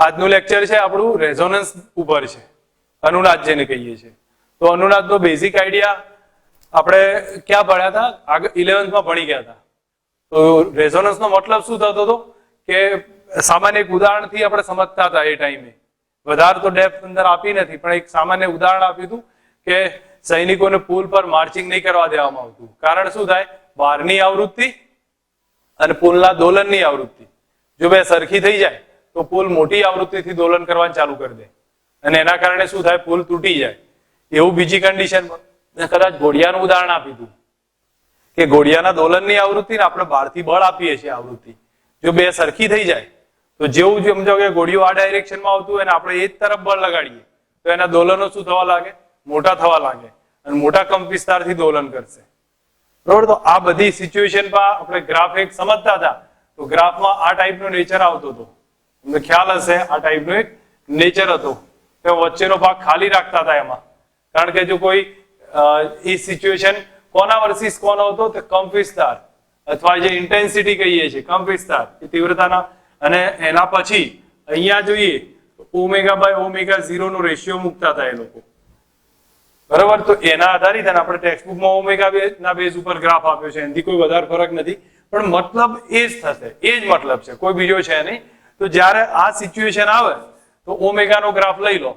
આજનું લેક્ચર છે આપણું રેઝોનન્સ ઉપર છે, અનુનાદ જેને કહીએ છીએ. તો અનુનાદનો બેઝિક આઈડિયા આપણે ક્યાં ભણ્યા હતા? આગળ 11th માં ભણી ગયા હતા. તો રેઝોનન્સનો મતલબ શું થતો હતો કે સામાન્ય એક ઉદાહરણથી આપણે સમજતા હતા એ ટાઈમે. વધારે તો ડેપ્થ અંદર આપી નથી, પણ એક સામાન્ય ઉદાહરણ આપ્યું હતું કે સૈનિકોને પુલ પર માર્ચિંગ નહીં કરવા દેવામાં આવતું. કારણ શું થાય? બહારની આવૃત્તિ અને પુલના દોલનની આવૃત્તિ જો બે સરખી થઈ જાય તો પુલ મોટી આવૃત્તિથી દોલન કરવાનું ચાલુ કરી દે અને એના કારણે શું થાય? પુલ તૂટી જાય. એવું બીજી કન્ડિશનમાં કદાચ ઘોડિયાનું ઉદાહરણ આપ્યું હતું કે ઘોડિયાના દોલનની આવૃત્તિ ને આપણે બહારથી બળ આપીએ છીએ આવૃત્તિ, જો બે સરખી થઈ જાય તો જેવું સમજો કે ઘોડિયું આ ડાયરેક્શનમાં આવતું હોય ને આપણે એ જ તરફ બળ લગાડીએ તો એના દોલનો શું થવા લાગે? મોટા થવા લાગે અને મોટા કંપ વિસ્તારથી દોલન કરશે. બરોબર? તો આ બધી સિચ્યુએશનમાં આપણે ગ્રાફ એક સમજતા હતા. તો ગ્રાફમાં આ ટાઈપનો નેચર આવતો હતો, તમને ખ્યાલ હશે. આ ટાઈપનો એક નેચર હતો કે વચ્ચેનો ભાગ ખાલી રાખતા હતા એમાં, કારણ કે જો કોઈ એ સિચ્યુએશન કોના વર્સિસ કોનો હતો? તો કંપ વિસ્તાર અથવા જે ઇન્ટેન્સિટી કહીએ છીએ કંપ વિસ્તાર એ તીવ્રતાના, અને એના પછી અહીંયા જોઈએ ઓમેગા બાય ઓમેગા 0 નો રેશિયો મૂકતા હતા એ લોકો. બરોબર? તો એના આધારિત આપણે ટેક્સ્ટબુકમાં ઓમેગા ના બેઝ ઉપર ગ્રાફ આપ્યો છે, એનાથી કોઈ વધારે ફરક નથી, પણ મતલબ એ જ થશે, એ જ મતલબ છે, કોઈ બીજો છે નહીં. તો જ્યારે આ સિચ્યુએશન આવે તો ઓમેગા નો ગ્રાફ લઈ લો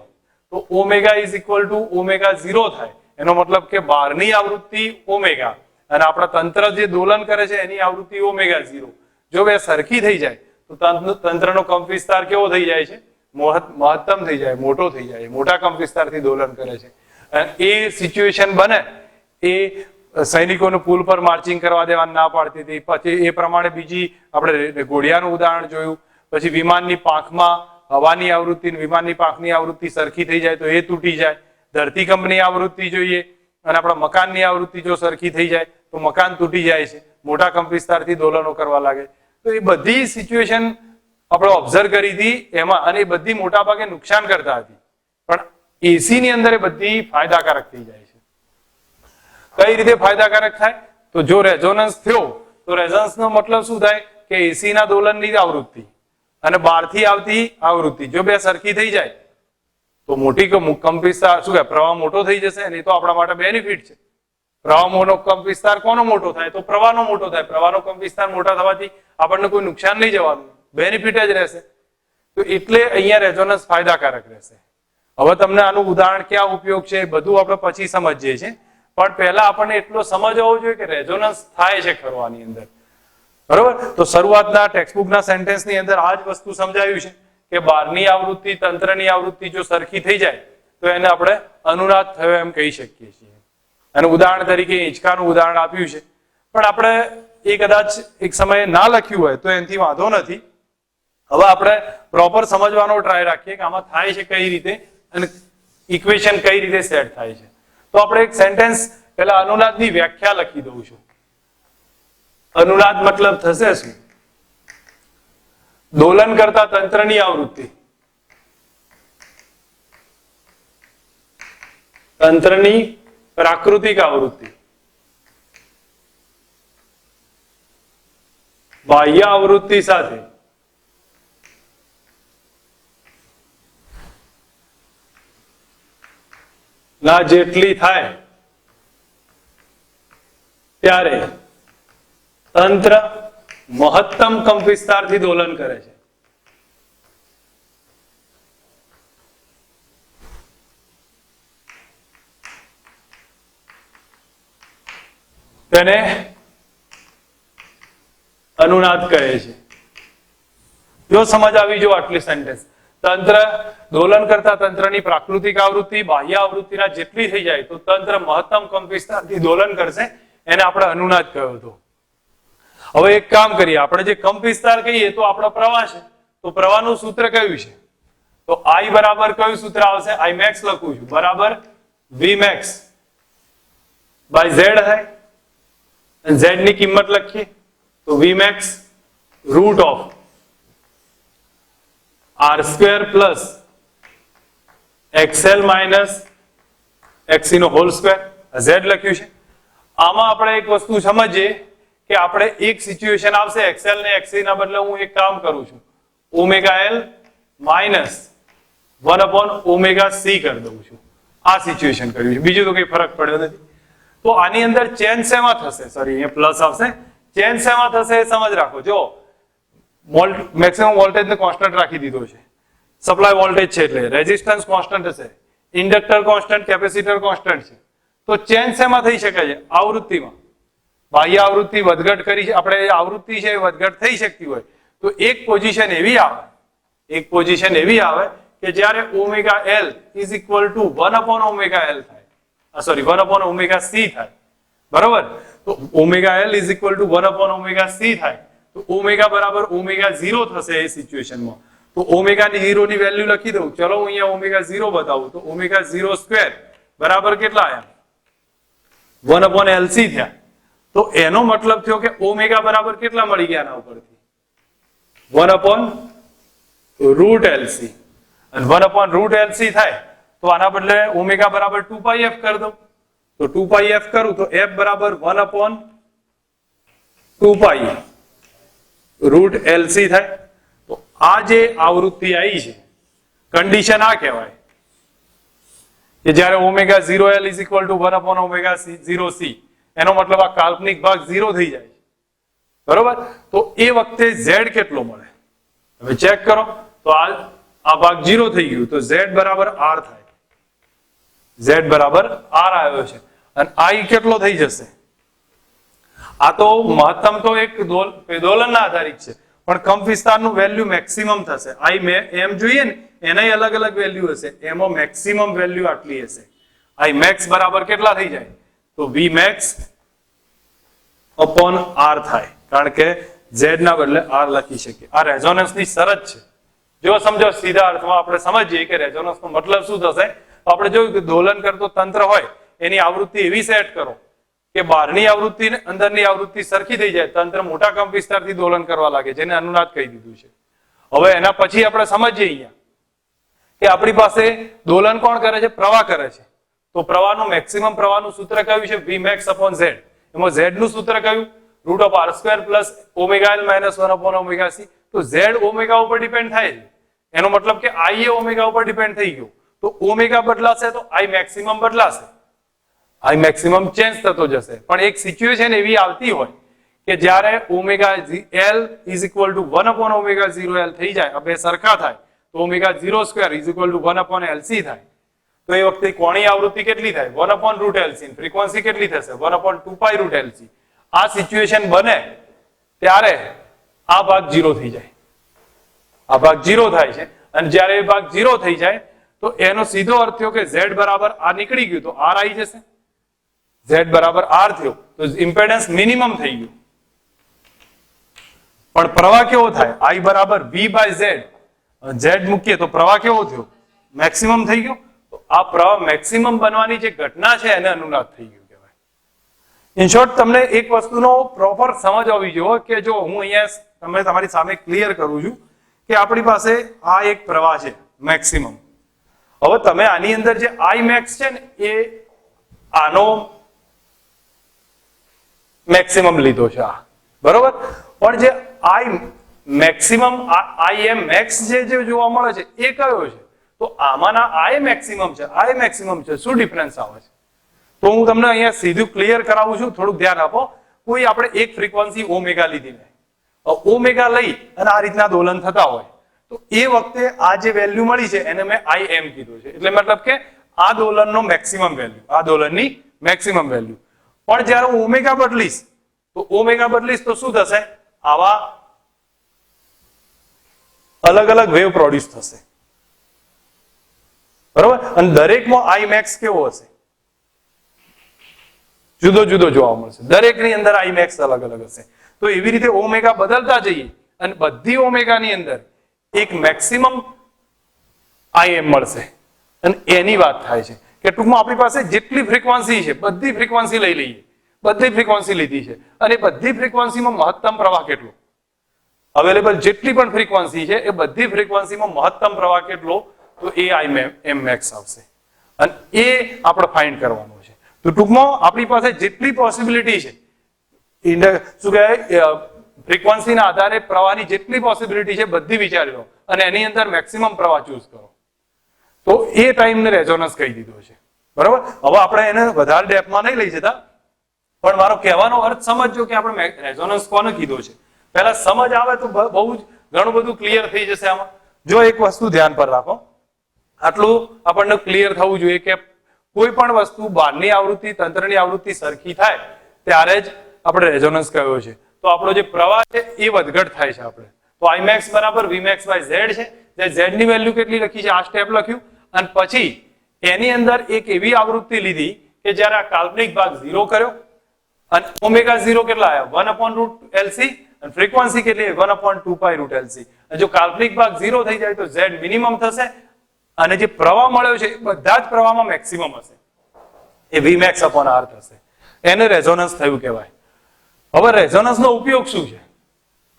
તો omega is equal to omega 0 થાય. એનો મતલબ કે બહારની આવૃત્તિ ઓમેગા અને આપણા તંત્ર જે દોલન કરે છે એની આવૃત્તિ ઓમેગા 0. જો બે સરખી થઈ જાય તો તંત્રનો કંપ વિસ્તાર કેવો થઈ જાય છે? મહત્તમ થઈ જાય, મોટો થઈ જાય, મોટા કંપ વિસ્તારથી દોલન કરે છે. એ સિચ્યુએશન બને એ સૈનિકોને પુલ પર માર્ચિંગ કરવા દેવાની ના પાડતી હતી. પછી એ પ્રમાણે બીજી આપણે ઘોડિયાનું ઉદાહરણ જોયું. પછી વિમાનની પાંખમાં હવાની આવૃત્તિ વિમાનની પાંખની આવૃત્તિ સરખી થઈ જાય તો એ તૂટી જાય. ધરતીકંપની આવૃત્તિ જોઈએ અને આપણા મકાનની આવૃત્તિ જો સરખી થઈ જાય તો મકાન તૂટી જાય છે, મોટા કંપ વિસ્તારથી દોલનો કરવા લાગે. તો એ બધી સિચ્યુએશન આપણે ઓબ્ઝર્વ કરી હતી એમાં, અને એ બધી મોટા ભાગે નુકસાન કરતા હતી, પણ એસી ની અંદર એ બધી ફાયદાકારક થઈ જાય છે. કઈ રીતે ફાયદાકારક થાય? તો જો રેઝોનન્સ થયો તો રેઝોનન્સ નો મતલબ શું થાય કે એસી ના દોલનની આવૃત્તિ અને બહારથી આવતી આવૃત્તિ જો બે સરખી થઈ જાય તો મોટી કંપ વિસ્તાર શું કહેવાય? પ્રવાહ મોટો થઈ જશે અને એ તો આપણા માટે બેનિફિટ છે. પ્રવાહનો કંપ વિસ્તાર કોનો મોટો થાય? તો પ્રવાહનો મોટો થાય. પ્રવાહનો કંપ વિસ્તાર મોટા થવાથી આપણને કોઈ નુકસાન નહીં જવાનું, બેનિફિટ જ રહેશે. તો એટલે અહીંયા રેઝોનન્સ ફાયદાકારક રહેશે. હવે તમને આનું ઉદાહરણ ક્યાં ઉપયોગ છે બધું આપણે પછી સમજીએ છીએ, પણ પહેલા આપણને એટલો સમજ હોવો જોઈએ કે રેઝોનન્સ થાય છે ખરો આની અંદર. બરોબર? તો શરૂઆતના ટેક્સ્ટબુકના સેન્ટેન્સની અંદર આ જ વસ્તુ સમજાવ્યું છે કે બહારની આવૃત્તિ તંત્રની આવૃત્તિ જો સરખી થઈ જાય તો એને આપણે અનુનાદ થયો એમ કહી શકીએ છીએ. અને ઉદાહરણ તરીકે હિંચકાનું ઉદાહરણ આપ્યું છે, પણ આપણે એ કદાચ એક સમયે ના લખ્યું હોય તો એનાથી વાંધો નથી. હવે આપણે પ્રોપર સમજવાનો ટ્રાય રાખીએ કે આમાં થાય છે કઈ રીતે અને ઇક્વેશન કઈ રીતે સેટ થાય છે. તો આપણે એક સેન્ટેન્સ પહેલા અનુનાદની વ્યાખ્યા લખી દઉં છું. અનુનાદ મતલબ થશે શું? દોલન કરતા તંત્રની આવૃત્તિ, તંત્રની પ્રાકૃતિક આવૃત્તિ, બાહ્ય આવૃત્તિ સાથે ના જેટલી થાય ત્યારે તંત્ર મહત્તમ કંપ વિસ્તારથી દોલન કરે છે. તેને અનુનાદ કહે છે. જો સમજ આવી જો આટલી સેન્ટેન્સ, તંત્ર દોલન કરતા તંત્રની પ્રાકૃતિક આવૃત્તિ બાહ્ય આવૃત્તિના જેટલી થઈ જાય તો તંત્ર મહત્તમ કંપ વિસ્તારથી દોલન કરશે, એને આપણે અનુનાદ કહ્યો હતો. હવે એક કામ કરીએ, આપણે જે કંપ વિસ્તાર કહીએ તો આપણો પ્રવાહ છે, તો પ્રવાહનું સૂત્ર કયું છે? તો I બરાબર કયું સૂત્ર આવશે? I max લખું છું બરાબર V max by Z થાય, અને Z ની કિંમત લખીએ તો V max root of R square plus XL minus XC નો હોલ સ્ક્વેર, Z લખ્યું છે. આમાં આપણે એક વસ્તુ સમજીએ કે આપણે એક સિચ્યુએશન આવશે XL ને XC ના બદલે હું એક કામ કરું છું, ઓમેગા L માઇનસ 1/ωc કરી દઉં છું. આ સિચ્યુએશન કર્યું છે, બીજું તો કઈ ફરક પડ્યો નથી. તો આની અંદર ચેન્જ શેમાં થશે? સોરી, અહીંયા પ્લસ આવશે. ચેન્જ શેમાં થશે એ સમજ રાખો. જો મેક્સિમમ વોલ્ટેજ ને કોન્સ્ટન્ટ રાખી દીધો છે, સપ્લાય વોલ્ટેજ છે એટલે રેઝિસ્ટન્સ કોન્સ્ટન્ટ હશે, ઇન્ડક્ટર કોન્સ્ટન્ટ, કેપેસિટર કોન્સ્ટન્ટ છે. તો ચેન્જ શેમાં થઈ શકે છે? આવૃત્તિમાં. બાહ્ય આવૃત્તિ વધઘટ કરી છે આપણે, આવૃત્તિ છે વધઘટ થઈ શકતી હોય તો એક પોઝિશન એવી આવે કે જ્યારે omega L is equal to 1/ωL થાય, સોરી 1/ωc થાય. બરોબર? તો omega L is equal to 1/ωc થાય તો ઓમેગા બરાબર ઓમેગા 0 થશે એ સિચ્યુએશનમાં. તો ઓમેગા ની 0 ની વેલ્યુ લખી દઉં. ચલો હું અહીંયા ઓમેગા 0 બતાવું તો ઓમેગા 0 સ્ક્વેર બરાબર કેટલા આયા? 1/LC થયા. તો એનો મતલબ થયો કે ઓમેગા બરાબર કેટલા મળી ગયા આના ઉપરથી? 1/√LC. અને 1/√LC થાય તો આના બદલે ઓમેગા બરાબર 2πf કરી દઉં. તો 2πf કરું તો f બરાબર 1/2π√LC થાય. તો આ જે આવૃત્તિ આવી છે, કન્ડિશન આ કહેવાય કે જ્યારે omega 0L is equal to 1/ωc, એનો મતલબ આ કાલ્પનિક ભાગ 0 થઈ જાય. બરોબર? તો એ વખતે Z કેટલો મળે? હવે ચેક કરો. તો આ ભાગ 0 થઈ ગયું તો Z બરાબર R થાય. Z બરાબર R આવ્યો છે. અને I કેટલો થઈ જશે? આ તો મહત્તમ તો એક દોલનના આધારિત છે, પણ કંપ વિસ્તારનું વેલ્યુ મેક્સિમમ થશે. I એમ જોઈએ ને એનાય અલગ અલગ વેલ્યુ હશે, એમાં મેક્સિમમ વેલ્યુ આટલી હશે. I max બરાબર કેટલા થઈ જાય? તો V max upon R થાય, કારણ કે Z ના બદલે R લખી શકીએ. આ રેઝોનન્સની શરત છે. જો સમજો સીધા અર્થમાં આપણે સમજીએ કે રેઝોનન્સનો મતલબ શું થશે. આપણે જોયું કે દોલન કરતો તંત્ર હોય એની આવૃત્તિ એવી સેટ કરો કે બહારની આવૃત્તિ ને અંદરની આવૃત્તિ સરખી થઈ જાય, તંત્ર મોટા કંપ વિસ્તારથી દોલન કરવા લાગે, જેને અનુનાદ કહી દીધું છે. હવે એના પછી આપણે સમજીએ અહીંયા કે આપણી પાસે દોલન કોણ કરે છે? પ્રવાહ કરે છે. તો પ્રવાહનું મેક્સિમમ પ્રવાહનું સૂત્ર કયું છે? V max upon Z. એમાં Z નું સૂત્ર કયું? √R² plus ωL minus 1/ωc. તો Z ઓમેગા ઉપર ડિપેન્ડ થાય છે. એનો મતલબ કે I એ ઓમેગા ઉપર ડિપેન્ડ થઈ ગયો. તો ઓમેગા બદલાશે તો I મેક્સિમમ બદલાશે. I મેક્સિમમ ચેન્જ થતો જશે. પણ એક સિચ્યુએશન એવી આવતી હોય કે જ્યારે omega L is equal to 1/ωc થઈ જાય, આ બે સરખા થાય તો omega 0² is equal to 1/LC થાય. તો એ વખતે કોણીય આવૃત્તિ કેટલી થાય? 1/√LC. ફ્રીક્વન્સી કેટલી થશે? 1/2π√LC. આ સિચ્યુએશન બને ત્યારે આ ભાગ 0 થઈ જાય. આ ભાગ 0 થાય છે. અને જ્યારે એ ભાગ 0 થઈ જાય તો એનો સીધો અર્થ થયો કે Z બરાબર આ નીકળી ગયું તો R આવી જશે. Z બરાબર R થયો તો ઇમ્પેડન્સ મિનિમમ થઈ ગયું. પણ પ્રવાહ કેવો થાય? I બરાબર V/Z. Z મૂકીએ તો પ્રવાહ કેવો થયો? મેક્સિમમ થઈ ગયો. તો આ પ્રવાહ મેક્સિમમ બનવાની જે ઘટના છે એને અનુનાદ થઈ ગયું કહેવાય. ઇન શોર્ટ, તમને એક વસ્તુનો પ્રોપર સમજ હોવી જોઈએ કે જો હું અહીંયા તમારી સામે ક્લિયર કરું છું કે આપણી પાસે આ એક પ્રવાહ છે મેક્સિમમ. હવે તમે આની અંદર જે I max છે ને એ આનો મેક્સિમમ લીધો છે આ. બરોબર? પણ જે I મેક્સિમમ Im max જે જોવા મળે છે એ કયો છે? તો આમાંના I મેક્સિમમ છે, I મેક્સિમમ છે. શું ડિફરન્સ આવે છે? તો હું તમને અહીંયા સીધું ક્લિયર કરાવું છું. થોડુંક ધ્યાન આપો. કોઈ આપણે એક ફ્રીક્વન્સી ઓમેગા લીધી ને ઓમેગા લઈ અને આ રીતના દોલન થતા હોય તો એ વખતે આ જે વેલ્યુ મળી છે એને મેં Im કીધું છે. એટલે મતલબ કે આ દોલનનો મેક્સિમમ વેલ્યુ, આ દોલનની મેક્સિમમ વેલ્યુ. પણ જ્યારે હું ઓમેગા બદલીશ તો શું થશે? આવા અલગ અલગ વેવ પ્રોડ્યુસ થશે. બરોબર? અને દરેકમાં I max કેવો હશે? જુદો જુદો જોવા મળશે. દરેકની અંદર I max અલગ અલગ હશે. તો એવી રીતે ઓમેગા બદલતા જઈએ અને બધી ઓમેગાની અંદર એક મેક્સિમમ Im મળશે. અને એની વાત થાય છે કે ટૂંકમાં આપણી પાસે જેટલી ફ્રીક્વન્સી છે બધી ફ્રીક્વન્સી લઈ લઈએ. બધી ફ્રીક્વન્સી લીધી છે અને બધી ફ્રીક્વન્સીમાં મહત્તમ પ્રવાહ કેટલો અવેલેબલ, જેટલી પણ ફ્રીક્વન્સી છે એ બધી ફ્રીક્વન્સીમાં મહત્તમ પ્રવાહ કેટલો? તો એ Im max આવશે. અને એ આપણે ફાઇન્ડ કરવાનું છે. તો ટૂંકમાં આપણી પાસે જેટલી પોસિબિલિટી છે, શું કહેવાય, ફ્રીક્વન્સીના આધારે પ્રવાહની જેટલી પોસિબિલિટી છે બધી વિચારી લો. અને એની અંદર મેક્સિમમ પ્રવાહ ચૂઝ કરો. તો એ ટાઈમને રેઝોનન્સ કહી દીધો છે. બરાબર. હવે આપણે એને વધારે ડેપમાં નહીં લઈ જતા, પણ મારો કહેવાનો અર્થ સમજજો કે આપણે રેઝોનન્સ કોને કીધો છે. પહેલા સમજ આવે તો બહુ જ ઘણું બધું ક્લિયર થઈ જશે આમાં. જો એક વસ્તુ ધ્યાન પર રાખો, આટલું આપણને ક્લિયર થવું જોઈએ કે કોઈ પણ વસ્તુ બહારની આવૃત્તિ તંત્રની આવૃત્તિ સરખી થાય ત્યારે જ આપણે રેઝોનન્સ કહ્યો છે. તો આપણો જે પ્રવાહ છે એ વધઘટ થાય છે આપણે. તો Imax બરાબર Vmax by Z છે. જે Z ની વેલ્યુ કેટલી લખી છે, આ સ્ટેપ લખ્યું, અને પછી એની અંદર એક એવી આવૃત્તિ લીધી કે જ્યારે આ કાલ્પનિક ભાગ 0 કર્યો અને ઓમેગા 0 કેટલા આવ્યા 1/√LC અને ફ્રીક્વન્સી કેટલી 1/2π√LC. અને જો કાલ્પનિક ભાગ 0 થઈ જાય તો Z મિનિમમ થશે અને જે પ્રવાહ મળ્યો છે એ બધા જ પ્રવાહમાં મેક્સિમમ હશે, એ Vmax/R થશે. એને રેઝોનન્સ થયું કહેવાય. હવે રેઝોનન્સનો ઉપયોગ શું છે?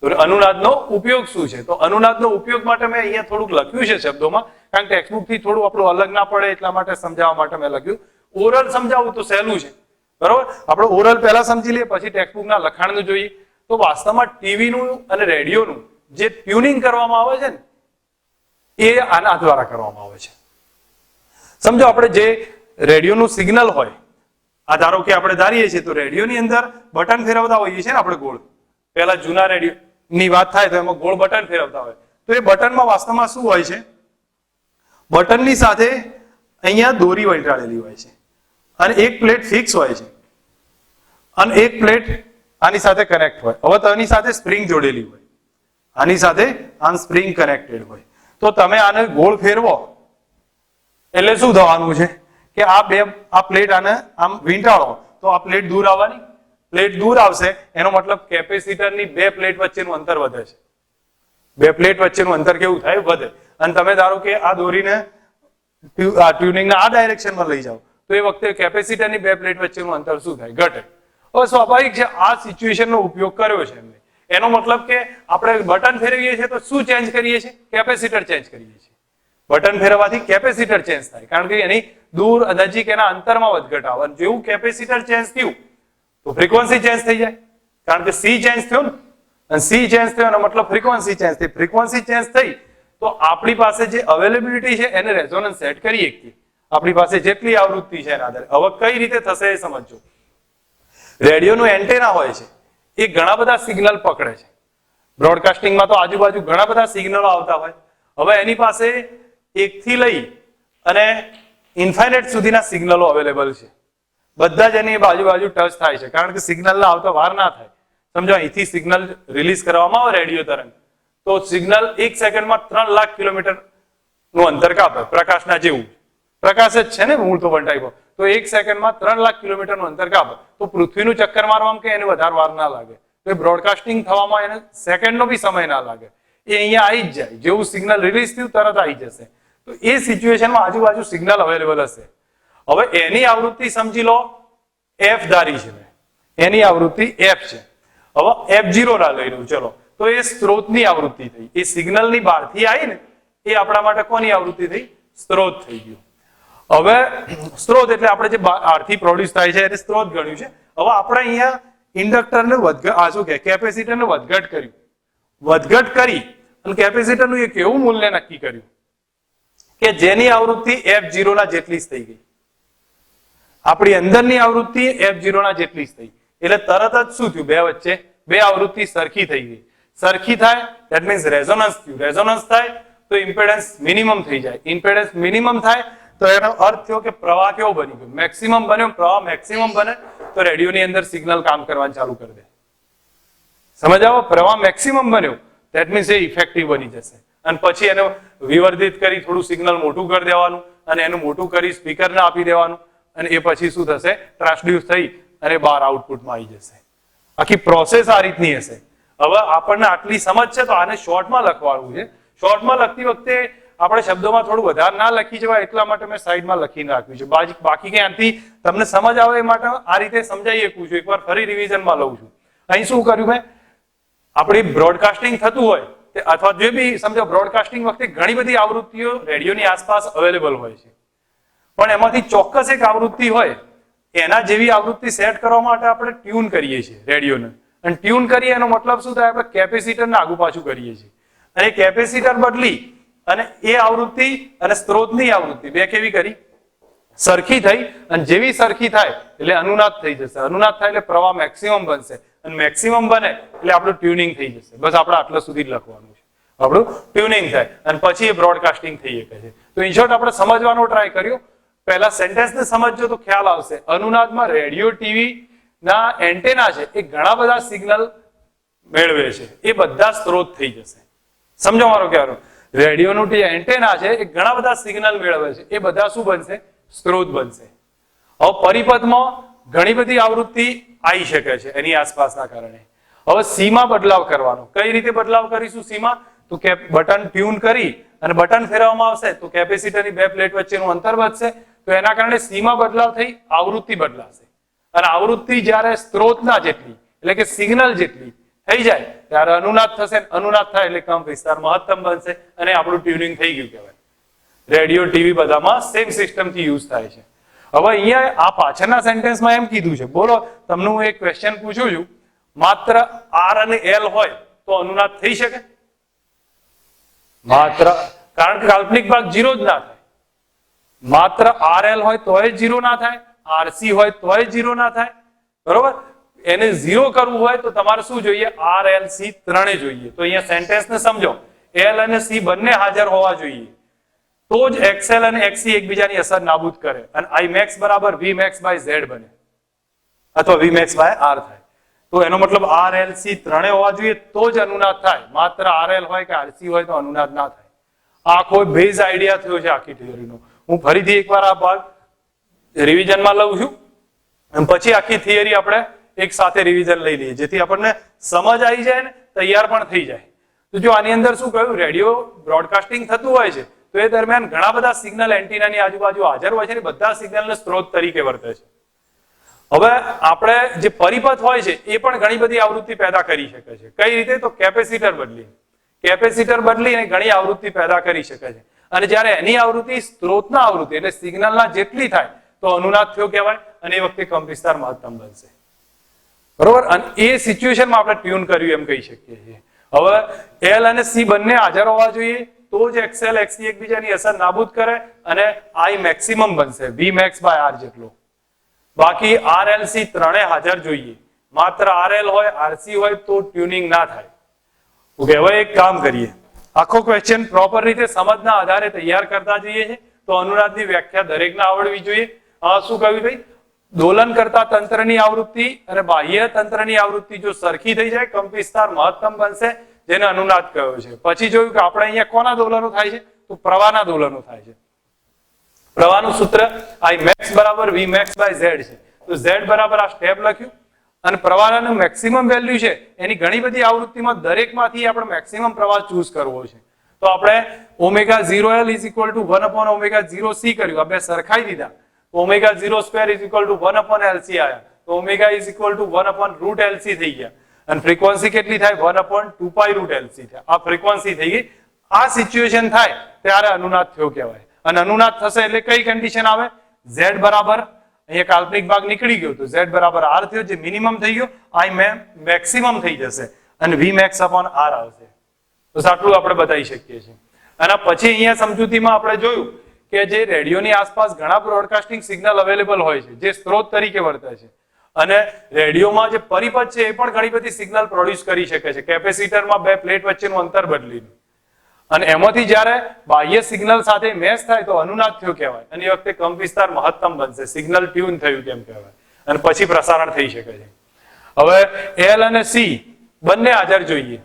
તો અનુનાદનો ઉપયોગ શું છે? તો અનુનાદનો ઉપયોગ માટે મેં અહીંયા થોડુંક લખ્યું છે શબ્દોમાં, કારણ કે ટેક્સ્ટબુક થી થોડું આપણું અલગ ના પડે એટલા માટે સમજાવવા માટે મેં લખ્યું. ઓરલ સમજાવવું તો સહેલું છે, બરોબર. આપણે ઓરલ પહેલા સમજી લઈએ, પછી ટેક્સ્ટબુકના લખાણનું જોઈએ. તો વાસ્તવમાં ટીવીનું અને રેડિયોનું જે ટ્યુનિંગ કરવામાં આવે છે ને એ આના દ્વારા કરવામાં આવે છે. સમજો આપણે જે રેડિયોનું સિગ્નલ હોય, આ ધારો કે આપણે ધારીએ છીએ તો રેડિયોની અંદર બટન ફેરવતા હોઈએ છીએ ને આપણે ગોળ. પહેલા જૂના રેડિયો ની વાત થાય તો એમાં ગોળ બટન ફેરવતા હોય. તો એ બટનમાં વાસ્તવમાં શું હોય છે? બટનની સાથે અહીંયા દોરી વીંટાળેલી હોય છે અને એક પ્લેટ ફિક્સ હોય છે અને એક પ્લેટ આની સાથે કનેક્ટ હોય. હવે તો આની સાથે સ્પ્રિંગ જોડેલી હોય, આની સાથે આમ સ્પ્રિંગ કનેક્ટેડ હોય. તો તમે આને ગોળ ફેરવો એટલે શું થવાનું છે કે આ પ્લેટ આને આમ વીંટાળો તો આ પ્લેટ દૂર આવવાની, પ્લેટ દૂર આવશે એનો મતલબ કેપેસિટરની બે પ્લેટ વચ્ચેનું અંતર વધે છે. બે પ્લેટ વચ્ચેનું અંતર કેવું થાય? વધે. અને તમે ધારો કે આ દોરીને ટ્યુનિંગના આ ડાયરેક્શનમાં લઈ જાઓ તો એ વખતે કેપેસિટરની બે પ્લેટ વચ્ચેનું અંતર શું થાય? ઘટે. હવે સ્વાભાવિક છે આ સિચ્યુએશનનો ઉપયોગ કર્યો છે એમને. એનો મતલબ કે આપણે બટન ફેરવીએ છીએ તો શું ચેન્જ કરીએ છીએ? કેપેસિટર ચેન્જ કરીએ છીએ. બટન ફેરવવાથી કેપેસિટર ચેન્જ થાય, કારણ કે એની દૂર નજીક એના અંતરમાં વધઘટ આવે. જેવું કેપેસિટર ચેન્જ થયું તો ફ્રીક્વન્સી ચેન્જ થઈ જાય, કારણ કે સી ચેન્જ થયો ને, અને સી ચેન્જ થયો એનો મતલબ ફ્રીક્વન્સી ચેન્જ થઈ. ફ્રીક્વન્સી ચેન્જ થઈ તો આપણી પાસે જે અવેલેબિલિટી છે એને રેઝોનન્સ સેટ કરીએ કે આપણી પાસે જેટલી આવૃત્તિ છે એના આધારે. હવે કઈ રીતે થશે એ સમજો. રેડિયોનું એન્ટેના હોય છે એ ઘણા બધા સિગ્નલ પકડે છે. બ્રોડકાસ્ટિંગમાં તો આજુબાજુ ઘણા બધા સિગ્નલો આવતા હોય. હવે એની પાસે એકથી લઈ અને ઇન્ફાઇનાઇટ સુધીના સિગ્નલો અવેલેબલ છે. બધા જ એની બાજુ ટચ થાય છે, કારણ કે સિગ્નલના આવતા વાર ના થાય. સમજો અહીંથી સિગ્નલ રિલીઝ કરવામાં આવે રેડિયો તરંગ, તો સિગ્નલ 1 સેકન્ડમાં 3 લાખ કિલોમીટર નું અંતર કાપે. પ્રકાશના જેવું, પ્રકાશ જ છે ને મૂળ તો વન ટાઈપ ઓફ. તો 1 સેકન્ડમાં 3 લાખ કિલોમીટર નું અંતર કાપે તો પૃથ્વીનું ચક્કર મારવામાં કે એને વધારે વાર ના લાગે. તો એ બ્રોડકાસ્ટિંગ થવામાં એને સેકન્ડનો બી સમય ના લાગે. એ અહીંયા આવી જ જાય. જેવું સિગ્નલ રિલીઝ થયું તરત આવી જશે. તો એ સિચ્યુએશનમાં આજુબાજુ સિગ્નલ અવેલેબલ હશે. હવે એની આવૃત્તિ સમજી લો f ધારી છે, એની આવૃત્તિ f છે. હવે f0 ના લઈ લઉં ચલો, તો એ સ્ત્રોતની આવૃત્તિ થઈ. એ સિગ્નલની બહારથી આવી ને એ આપણા માટે કોની આવૃત્તિ થઈ? સ્ત્રોત થઈ ગયું. હવે સ્ત્રોત એટલે આપણે જે બહારથી પ્રોડ્યુસ થાય છે એને સ્ત્રોત ગણ્યું છે. હવે આપણે અહીંયા ઇન્ડક્ટરને શું કે કેપેસિટરને વધઘટ કર્યું. વધઘટ કરી અને કેપેસિટરનું એક એવું મૂલ્ય નક્કી કર્યું કે જેની આવૃત્તિ f0 ના જેટલી જ થઈ ગઈ. આપણી અંદરની આવૃત્તિ f0 ના જેટલી જ થઈ. એટલે તરત જ શું થયું? બે વચ્ચે બે આવૃત્તિ સરખી થઈ ગઈ. સરખી થાય ધેટ મીન્સ રેઝોનન્સ થયું. રેઝોનન્સ થાય તો ઇમ્પેડન્સ મિનિમમ થઈ જાય. ઇમ્પેડન્સ મિનિમમ થાય તો એનો અર્થ થયો કે પ્રવાહ કેવો બની ગયો? મેક્સિમમ બન્યો. પ્રવાહ મેક્સિમમ બને તો રેડિયોની અંદર સિગ્નલ કામ કરવાનું ચાલુ કરી દે. સમજ આવો? પ્રવાહ મેક્સિમમ બન્યો ધેટ મીન્સ એ ઇફેક્ટિવ બની જશે. અને પછી એને વિવર્ધિત કરી થોડું સિગ્નલ મોટું કરી દેવાનું અને એનું મોટું કરી સ્પીકરને આપી દેવાનું અને એ પછી શું થશે? ટ્રાન્સડ્યુસ થઈ અને બહાર આઉટપુટમાં આવી જશે. આખી પ્રોસેસ આ રીતની હશે. હવે આપણને આટલી સમજ છે તો આને શોર્ટમાં લખવાનું છે. શોર્ટમાં લખતી વખતે આપણે શબ્દોમાં થોડું વધારે ના લખી જવાય એટલા માટે મેં સાઈડમાં લખીને રાખ્યું છે. બાકી ક્યાંથી તમને સમજ આવે એ માટે આ રીતે સમજાવી શકું છું. એકવાર ફરી રિવિઝનમાં લઉં છું. અહીં શું કર્યું મેં? આપણી બ્રોડકાસ્ટિંગ થતું હોય અથવા જે બી સમજો બ્રોડકાસ્ટિંગ વખતે ઘણી બધી આવૃત્તિઓ રેડિયોની આસપાસ અવેલેબલ હોય છે, પણ એમાંથી ચોક્કસ એક આવૃત્તિ હોય એના જેવી આવૃત્તિ સેટ કરવા માટે આપણે ટ્યુન કરીએ છીએ રેડિયોને. અને ટ્યુન કરીએ એનો મતલબ શું થાય? આપણે કેપેસિટરને આગુ પાછું કરીએ છીએ. અને કેપેસિટર બદલી અને એ આવૃત્તિ અને સ્ત્રોતની આવૃત્તિ બે કેવી કરી, સરખી થઈ, અને જેવી સરખી થાય એટલે અનુનાદ થઈ જશે. અનુનાદ થાય એટલે પ્રવાહ મેક્સિમમ બનશે, અને મેક્સિમમ બને એટલે આપણું ટ્યુનિંગ થઈ જશે. બસ આપણે આટલા સુધી જ લખવાનું છે, આપણું ટ્યુનિંગ થાય અને પછી એ બ્રોડકાસ્ટિંગ થઈ શકે છે. તો ઇન શોર્ટ આપણે સમજવાનો ટ્રાય કર્યો. પહેલા સેન્ટેન્સને સમજજો તો ખ્યાલ આવશે. અનુનાદમાં રેડિયો ટીવી ના એન્ટેના છે એ ઘણા બધા સિગ્નલ મેળવે છે, એ બધા સ્ત્રોત થઈ જશે. સમજો મારો કહેવાનો, રેડિયોનું એન્ટેના છે એ ઘણા બધા સિગ્નલ મેળવે છે, એ બધા શું બનશે, સ્ત્રોત બનશે. હવે પરિપથમાં ઘણી બધી આવૃત્તિ આવી શકે છે એની આસપાસના કારણે. હવે સી માં બદલાવ કરવાનો. કઈ રીતે બદલાવ કરીશું સી માં? તો કે બટન ટ્યુન કરી અને બટન ફેરવવામાં આવશે તો કેપેસિટરની બે પ્લેટ વચ્ચેનું અંતર વધશે, તો એના કારણે સી માં બદલાવ થઈ આવૃત્તિ બદલાશે. અને આવૃત્તિ જ્યારે સ્ત્રોતના જેટલી એટલે કે સિગ્નલ જેટલી થઈ જાય ત્યારે અનુનાદ થશે. અનુનાદ થાય એટલે કંપ વિસ્તાર મહત્તમ બનશે અને આપણું ટ્યુનિંગ થઈ ગયું કહેવાય. રેડિયો ટીવી બધામાં સેમ સિસ્ટમથી યુઝ થાય છે. હવે અહીંયા આ પાછળના સેન્ટેન્સમાં એમ કીધું છે, બોલો તમને હું એક ક્વેશ્ચન પૂછું છું, માત્ર આર અને એલ હોય તો અનુનાદ થઈ શકે? માત્ર, કારણ કે કાલ્પનિક ભાગ 0 જ ના થાય. માત્ર આર એલ હોય તોય 0 ના થાય, આરસી હોય તોય 0 ના થાય. બરોબર? એને 0 કરવું હોય તો તમારે શું જોઈએ? આર એલ સી ત્રણે જોઈએ. તો અહીંયા સેન્ટેન્સને સમજો, એલ અને સી બંને હાજર હોવા જોઈએ તો જ એક્સએલ અને એક્સી એકબીજાની અસર નાબૂદ કરે અને આઈ મેક્સ બરાબર વી મેક્સ બાય ઝેડ બને અથવા વી મેક્સ બાય આર થાય. તો એનો મતલબ આર એલ સી ત્રણે હોવા જોઈએ તો જ અનુનાદ થાય. માત્ર આર એલ હોય કે આરસી હોય તો અનુનાદ ના થાય. આ કોઈ બેઝ આઈડિયા થયો છે આખી થિયરીનો. હું ફરીથી એકવાર આ ભાગ રિવિઝનમાં લઉં છું અને પછી આખી થિયરી આપણે એક સાથે રિવિઝન લઈ લઈએ જેથી આપણને સમજ આવી જાય ને તૈયાર પણ થઈ જાય. તો જો આની અંદર શું કહ્યું, રેડિયો બ્રોડકાસ્ટિંગ થતું હોય છે તો એ દરમિયાન ઘણા બધા સિગ્નલ એન્ટીનાની આજુબાજુ હાજર હોય છે, બધા સિગ્નલને સ્ત્રોત તરીકે વર્તે છે. હવે આપણે જે પરિપથ હોય છે એ પણ ઘણી બધી આવૃત્તિ પેદા કરી શકે છે. કઈ રીતે? તો કેપેસિટર બદલી અને ઘણી આવૃત્તિ પેદા કરી શકે છે. અને જ્યારે એની આવૃત્તિ સ્ત્રોતના આવૃત્તિ એટલે સિગ્નલના જેટલી થાય તો અનુનાદ થયો કહેવાય અને એ વખતે કંપ વિસ્તાર મહત્તમ બનશે. બરોબર? અને એ સિચ્યુએશનમાં આપણે ટ્યુન કર્યું એમ કહી શકીએ છીએ. હવે એલ અને સી બંને હાજર હોવા જોઈએ તો જ એક્સએલ એક્સી એકબીજાની અસર નાબૂદ કરે અને આઈ મેક્સિમમ બનશે વી મેક્સ બાય આર જેટલો. બાકી આર એલ સી ત્રણે હાજર જોઈએ. માત્ર આર એલ હોય આરસી હોય તો ટ્યુનિંગ ના થાય. ઓકે, હવે એક કામ કરીએ, આખો ક્વેશ્ચન પ્રોપર રીતે સમજના આધારે તૈયાર કરતા જઈએ છે. તો અનુનાદની વ્યાખ્યા દરેકને આવડવી જોઈએ. શું કહ્યું ભાઈ? દોલન કરતા તંત્રની આવૃત્તિ અને બાહ્ય તંત્રની આવૃત્તિ જો સરખી થઈ જાય કંપ વિસ્તાર મહત્તમ બનશે, જેને અનુનાદ કહ્યો છે. પછી જોયું કે આપણે અહીંયા કોના દોલનો થાય છે? તો પ્રવાહના દોલનો થાય છે. પ્રવાહનું સૂત્ર આઈ મેક્સ બરાબર વી મેક્સ બાય ઝેડ છે. તો ઝેડ બરાબર આ સ્ટેપ લખ્યું અને પ્રવાહનું મેક્સિમમ વેલ્યુ છે એની ઘણી બધી આવૃત્તિમાં દરેકમાંથી આપણે મેક્સિમમ પ્રવાહ ચૂઝ કરવો છે. તો આપણે omega 0L is equal to 1 upon omega 0C કર્યું. આપણે સરખાઈ દીધા. Omega 0 square is equal to 1 upon LC આયા. તો omega is equal to 1 upon route LC થઈ ગયા. અને ફ્રીક્વન્સી કેટલી થાય? 1 અપોન 2 પાઈ રૂટ LC થાય. આ ફ્રીક્વન્સી થઈ ગઈ. આ સિચ્યુએશન થાય ત્યારે અનુનાદ થયો કહેવાય. અને અનુનાદ થશે એટલે કઈ કન્ડિશન આવે? Z બરાબર, અહીંયા કાલ્પનિક ભાગ નીકળી ગયો તો Z બરાબર R થયો, જે મિનિમમ થઈ ગયો, I મેક્સિમમ થઈ જશે અને V મેક્સ અપોન R આવશે. તો આટલું આપણે બતાવી શકીએ છીએ. અને પછી અહીંયા સમજૂતીમાં આપણે જોયું કે જે રેડિયોની આસપાસ ઘણા બ્રોડકાસ્ટિંગ સિગ્નલ અવેલેબલ હોય છે જે સ્ત્રોત તરીકે વર્તે છે. અને રેડિયોમાં જે પરિપથ છે એ પણ ઘણી બધી સિગ્નલ પ્રોડ્યુસ કરી શકે છે કેપેસિટરમાં બે પ્લેટ વચ્ચેનું અંતર બદલીને. અને એમાંથી જ્યારે બાહ્ય સિગ્નલ સાથે મેચ થાય તો અનુનાદ થયો કહેવાય અને એ વખતે કંપ વિસ્તાર મહત્તમ બનશે, સિગ્નલ ટ્યુન થયું તેમ કહેવાય અને પછી પ્રસારણ થઈ શકે છે. હવે એલ અને સી બંને હાજર જોઈએ,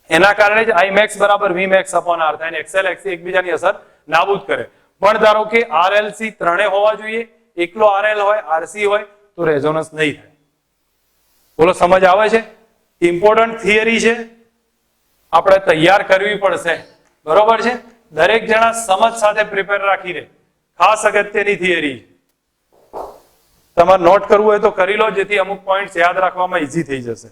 એના કારણે જ આઈ મેક્સ બરાબર વી મેક્સ અપોન આર થાય અને એક્સએલ એક્સી એકબીજાની અસર નાબૂદ કરે. પણ ધારો કે આર એલ સી ત્રણે હોવા જોઈએ, એકલો આર એલ હોય આરસી હોય તો રેઝોનન્સ નહીં થાય. બોલો સમજ આવે છે? ઇમ્પોર્ટન્ટ થિયરી છે, આપણે તૈયાર કરવી પડશે. બરોબર છે? દરેક જણા સમજ સાથે પ્રિપેર રાખીને, ખાસ અગત્યની થિયરી. તમારે નોટ કરવું હોય તો કરી લો જેથી અમુક પોઈન્ટ્સ યાદ રાખવામાં ઈઝી થઈ જશે.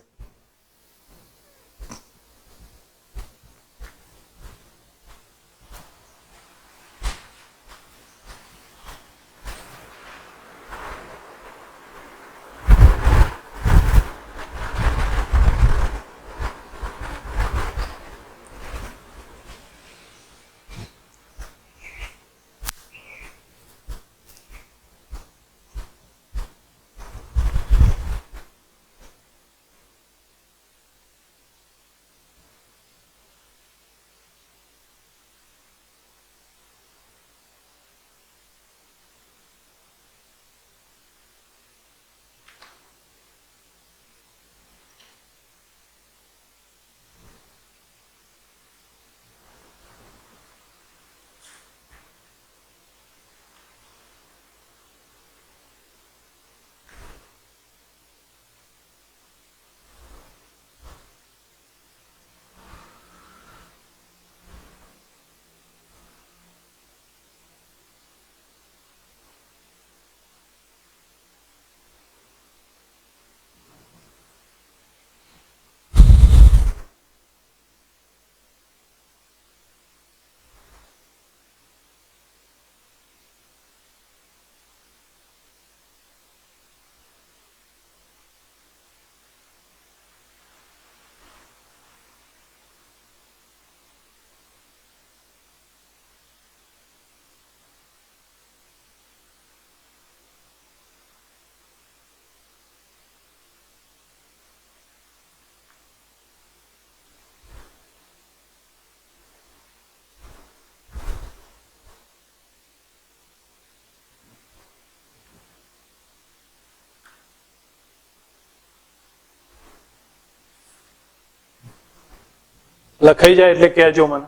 લખાઈ જાય એટલે કહેજો મને.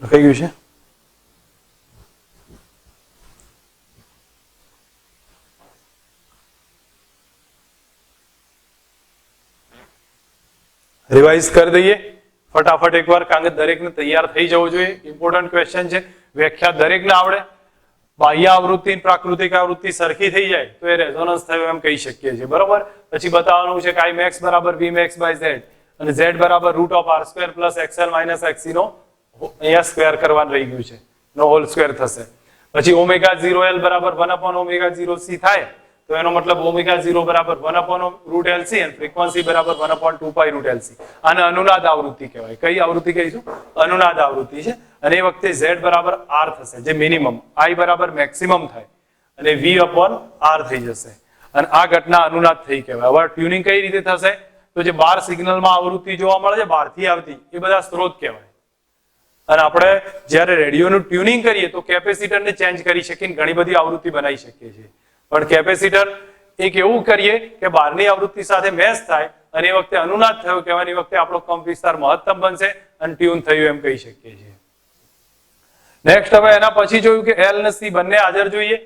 લખાઈ ગયું છે? રિવાઇઝ કરી દઈએ ફટાફટ એકવાર, કારણ કે દરેકને તૈયાર થઈ જવું જોઈએ. ઇમ્પોર્ટન્ટ ક્વેશ્ચન છે, વ્યાખ્યા દરેકને આવડે. બાહ્ય આવૃત્તિ પ્રાકૃતિક આવૃત્તિ સરખી થઈ જાય તો એ રેઝોનન્સ થયો એમ કહી શકીએ છીએ, બરોબર. પછી બતાવવાનું છે કે I max બરાબર V max by Z અને Z બરાબર √r² plus XL minus XC નો અહીંયા સ્ક્વેર કરવાનું રહી ગયું છે, નો હોલ સ્ક્વેર થશે. પછી ω0L બરાબર 1/ω0C થાય તો એનો મતલબ ω0 બરાબર 1/√LC અને ફ્રીક્વન્સી બરાબર 1/2π√LC. આને અનુનાદ આવૃત્તિ કહેવાય. કઈ આવૃત્તિ કહીશું? અનુનાદ આવૃત્તિ છે. અને એ વખતે Z બરાબર R થશે, જે મિનિમમ, I બરાબર મેક્સિમમ થાય અને V/R થઈ જશે. અને આ ઘટના અનુનાદ થઈ કહેવાય. હવે ટ્યુનિંગ કઈ રીતે થશે? તો જે બાર સિગ્નલમાં આવૃત્તિ જોવા મળે છે બહારથી આવતી, એ બધા સ્ત્રોત કહેવાય. અને આપણે જ્યારે રેડિયોનું ટ્યુનિંગ કરીએ તો કેપેસિટરને ચેન્જ કરી શકીને ઘણી બધી આવૃત્તિ બનાવી શકીએ છીએ. પણ કેપેસિટર એક એવું કરીએ કે બહારની આવૃત્તિ સાથે મેચ થાય અને એ વખતે અનુનાદ થયો કહેવાની વખતે આપણો કંપ વિસ્તાર મહત્તમ બનશે અને ટ્યુન થયું એમ કહી શકીએ છીએ. નેક્સ્ટ હવે એના પછી જોયું કે L અને C બંને હાજર જોઈએ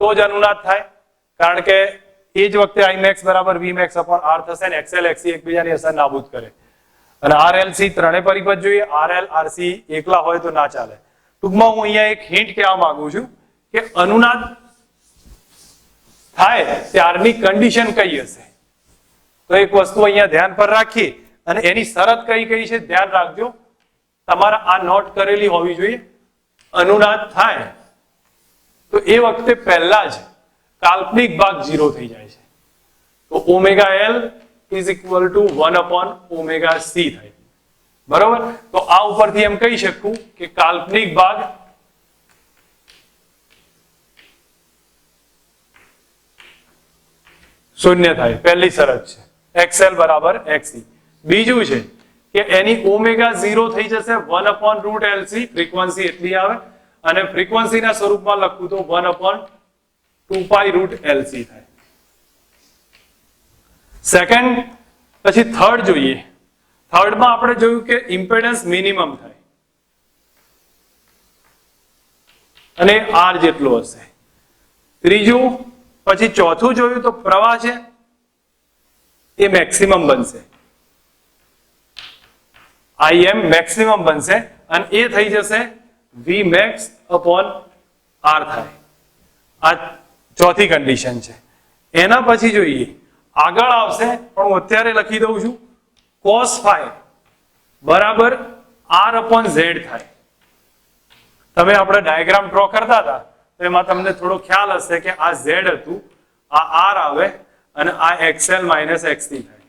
તો જ અનુનાદ થાય, કારણ કે એ જ વખતે I max બરાબર V max upon R થશે ને XL XC એકબીજાની અસર નાબૂદ કરે. અને RLC ત્રણે પરિપથ જોઈએ, RL RC એકલા હોય તો ના ચાલે. ટૂંકમાં હું અહીંયા એક હિન્ટ કહેવા માંગુ છું કે અનુનાદ થાય ત્યારની કન્ડિશન કઈ હશે. તો એક વસ્તુ અહીંયા ધ્યાન પર રાખી અને એની શરત કઈ કઈ છે ધ્યાન રાખજો. તમારે આ નોટ કરેલી હોવી જોઈએ. અનુનાદ થાય તો એ વખતે પહેલા જ કાલ્પનિક ભાગ 0 થઈ જાય છે. તો ω_L is equal to 1/ω_C થાય, બરોબર. તો આ ઉપરથી એમ કહી શકું કે કાલ્પનિક ભાગ શૂન્ય થાય. પહેલી શરત છે. XL બરાબર XC. બીજું છે કે એની ω0 થઈ જશે 1/√LC, ફ્રીક્વન્સી એટલી આવે અને ફ્રીક્વન્સીના સ્વરૂપમાં લખું તો 1/2π√LC થાય. સેકન્ડ, પછી થર્ડ જોઈએ. થર્ડમાં આપણે જોયું કે ઇમ્પેડન્સ મિનિમમ થાય અને R જેટલો હશે. ત્રીજું, પછી ચોથું જોયું તો પ્રવાહ છે એ મેક્સિમમ બનશે, IM મેક્સિમમ બનશે અને એ થઈ જશે V max upon R થાય. આ ચોથી કન્ડિશન છે. એના પછી જોઈએ આગળ આવશે, પણ હું અત્યારે લખી દઉં છું, cos phi બરાબર R/Z થાય. તમે આપણે ડાયાગ્રામ ડ્રો કરતા હતા તો એમાં તમને થોડો ખ્યાલ હશે કે આ Z હતું, આ R આવે અને આ XL માઇનસ XC થાય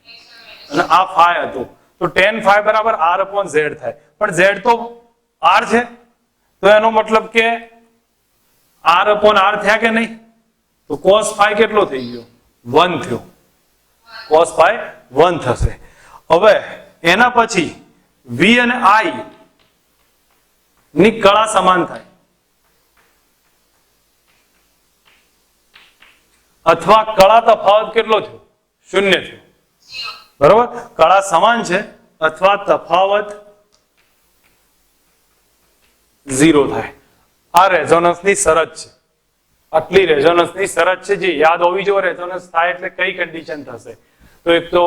અને આ phi હતું. તો tan phi બરાબર R/Z થાય. પણ Z તો R છે તો એનો મતલબ કે R/R થયા કે નહીં? તો cos phi કેટલો થઈ ગયો? 1 થયો. cos phi 1 થશે. હવે એના પછી V અને I ની કળા સમાન થાય અથવા કળા તફાવત કેટલો થયો? 0 થયો, બરોબર. કળા સમાન છે અથવા તફાવત 0 થાય. આ રેઝોનન્સની શરત છે. આટલી રેઝોનન્સની શરત છે જે યાદ હોવી જોઈએ. રેઝોનન્સ થાય એટલે કઈ કન્ડિશન થશે? તો એક તો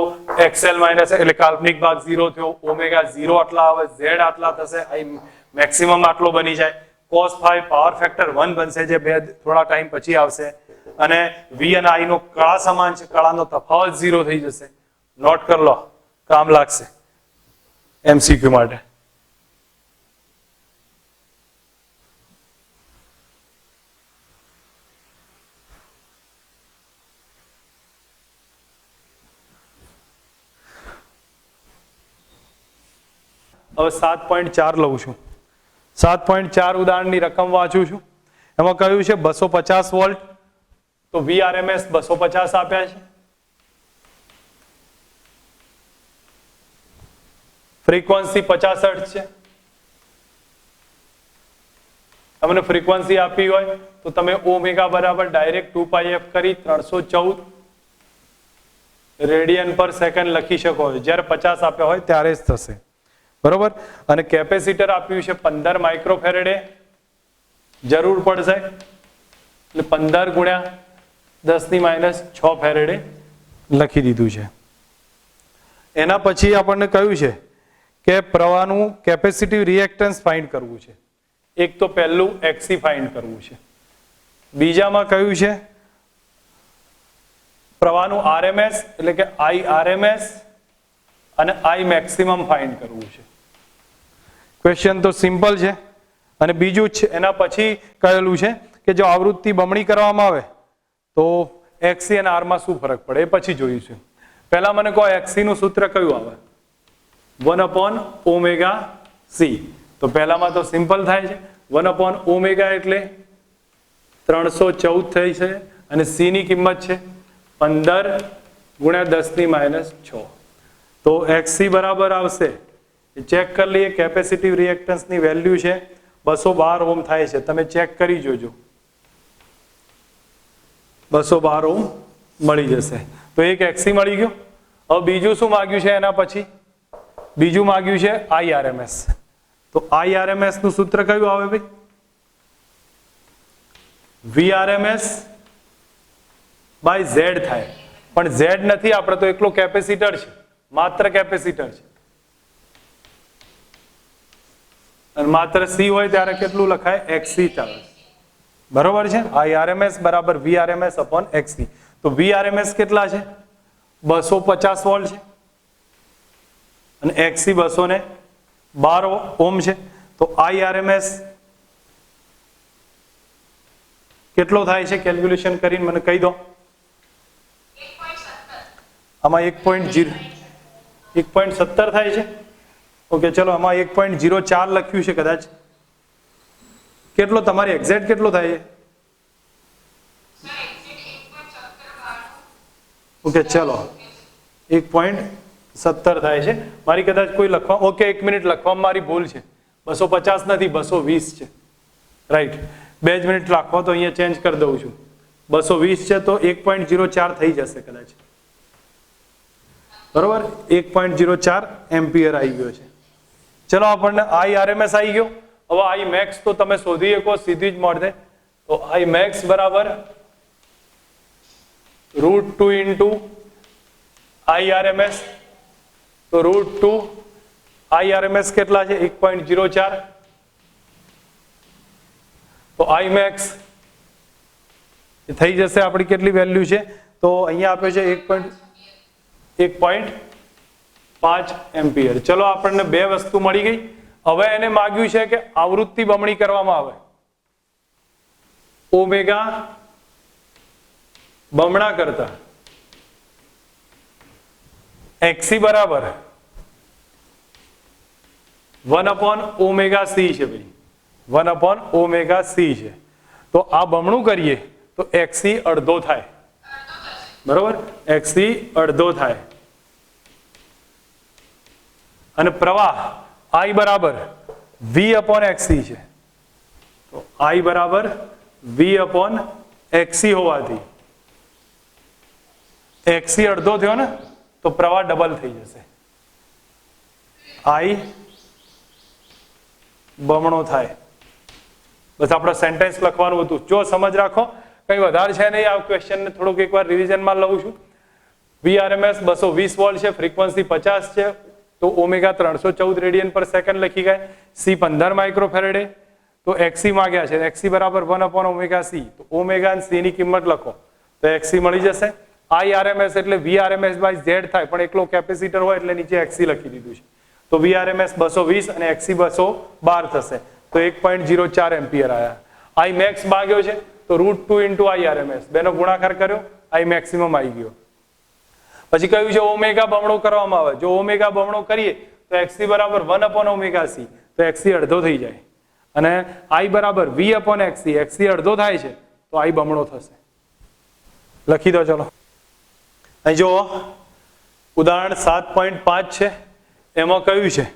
XL માઇનસ એટલે કાલ્પનિક ભાગ 0 થયો, ω0 આટલા આવે, Z આટલા થશે, I મેક્સિમમ આટલો બની જાય, cos phi પાવર ફેક્ટર 1 બનશે જે બે થોડા ટાઈમ પછી આવશે અને V અને I નો કળા સમાન છે, કળાનો તફાવત 0 થઈ જશે. નોટ કરી લો, કામ લાગશે MCQ માટે. હવે 7.4 લઉં છું. 7.4 ઉદાહરણની રકમ વાંચું છું. એમાં કહ્યું છે 250 વોલ્ટ તો VRMS 250 આપ્યા છે. ફ્રીક્વન્સી 50 હર્ટ્ઝ છે. તમને ફ્રીક્વન્સી આપી હોય તો તમે ઓમેગા બરાબર ડાયરેક્ટ 2πf કરી 314 રેડિયન પર સેકન્ડ લખી શકો છો. જ્યારે 50 આપ્યા હોય ત્યારે જ થશે, બરોબર. અને કેપેસિટર આપ્યું છે 15 માઇક્રોફેરેડે, જરૂર પડશે એટલે 15 ગુણ્યા 10⁻6 ફેરેડે લખી દીધું છે. એના પછી આપણને કહ્યું છે કે પ્રવાહનું કેપેસિટિવ રિએક્ટન્સ ફાઇન્ડ કરવું છે. એક તો પહેલું XC ફાઇન્ડ કરવું છે. બીજામાં કહ્યું છે પ્રવાહનું RMS એટલે કે IRMS અને I મેક્સિમમ ફાઇન્ડ કરવું છે. ક્વેશ્ચન તો સિમ્પલ છે. અને બીજું છે એના પછી કહેલું છે કે જો આવૃત્તિ બમણી કરવામાં આવે તો XC અને R માં શું ફરક પડે એ પછી જોઈશું. પહેલા મને કહો XC નું સૂત્ર કયું આવે? 1/ωc. તો પહેલામાં તો સિમ્પલ થાય છે. 1/ω એટલે 314 થઈ છે અને C ની કિંમત છે 15 ગુણ્યા 10⁻6. તો XC બરાબર આવશે, ચેક કરી લઈએ. કેપેસિટિવ રિએક્ટન્સની વેલ્યુ છે 212 ઓહ્મ થાય છે. તમે ચેક કરી જોજો, 212 ઓહ્મ મળી જશે. તો એક XC મળી ગયો. હવે બીજું શું માંગ્યું છે એના પછી? બીજું માંગ્યું છે IRMS. તો IRMS નું સૂત્ર કયું આવે ભાઈ? VRMS બાય Z થાય. પણ Z નથી, આપણે તો એકલો કેપેસિટર છે, માત્ર કેપેસિટર છે. અને માત્ર C હોય ત્યારે કેટલું લખાય? XC ચાલે, બરોબર છે. IRMS બરાબર VRMS અપોન XC. તો VRMS કેટલા છે? 250 વોલ્ટ છે અને XC 212 ઓહ્મ છે. તો IRMS કેટલો થાય છે? કેલ્ક્યુલેશન કરીને મને કહી દો. આમાં 1.17 થાય છે. ઓકે, ચલો આમાં 1.04 લખ્યું છે કદાચ. કેટલો તમારી એક્ઝેક્ટ કેટલો થાય છે? ઓકે, ચલો 1.17 થાય છે. મારી કદાચ કોઈ લખવા, ઓકે 1 મિનિટ, લખવામાં મારી ભૂલ છે. 250 નથી, 220 છે. રાઈટ, 2 મિનિટ રાખો તો અહીંયા ચેન્જ કરી દઉં છું. 220 છે તો 1.04 થઈ જશે કદાચ, બરોબર. 1.04 એમ્પિયર આવી ગયો છે. ચલો આપણને IRMS આવી ગયો. હવે I max તો તમે શોધી શકો, સીધી જ મળશે. તો I max બરાબર √2 ઇન્ટુ IRMS. તો √2 IRMS કેટલા છે? 1.04. તો I max થઈ જશે આપણી કેટલી વેલ્યુ છે? તો અહીંયા આપે છે 1.5 એમ્પિયર. ચલો આપણને બે વસ્તુ મળી ગઈ. હવે એને માંગ્યું છે કે આવૃત્તિ બમણી કરવામાં આવે, ઓમેગા બમણા કરતા XC બરાબર 1/ωc છે ભાઈ, 1/ωc છે. તો આ બમણું કરીએ તો XC અડધો થાય, બરોબર. XC અડધો થાય. અને પ્રવાહ I બરાબર V/XC છે. તો I બરાબર V/XC હોવાથી XC અડધો થયો ને તો પ્રવાહ ડબલ થઈ જશે. I બમણો થાય. બસ આપણે સેન્ટેન્સ લખવાનું હતું. જો સમજ રાખો, કઈ વધારે છે નહીં. આ ક્વેશ્ચન ને થોડુંક એકવાર રિવિઝનમાં લઉં છું. VRMS 220 વોલ્ટ છે, ફ્રીક્વન્સી 50 છે, તો ઓમેગા 314 રેડિયન પર સેકન્ડ લખી ગયા. C 15 માઇક્રોફેરેડે. તો XC માંગ્યા છે, XC બરાબર 1/ωc. તો ઓમેગા અને C ની કિંમત લખો તો XC મળી જશે. IRMS એટલે VRMS બાય Z થાય, પણ એકલો કેપેસિટર હોય એટલે નીચે XC લખી દીધું છે. તો VRMS 220 અને XC 212 થશે. તો 1.04 એમ્પિયર આયા. I max માંગ્યો છે તો √2 ઇન્ટુ IRMS બેનો ગુણાકાર કર્યો, I maximum આવી ગયો. પછી કહ્યું છે ઓમેગા બમણો કરવામાં આવે. જો ઓમેગા બમણો કરીએ તો XC બરાબર 1/ωc. તો XC અડધો થઈ જાય. અને I બરાબર V/XC. XC અડધો થાય છે તો I બમણો થશે. લખી દો. ચલો અહીં જો ઉદાહરણ 7.5 છે. એમાં કહ્યું છે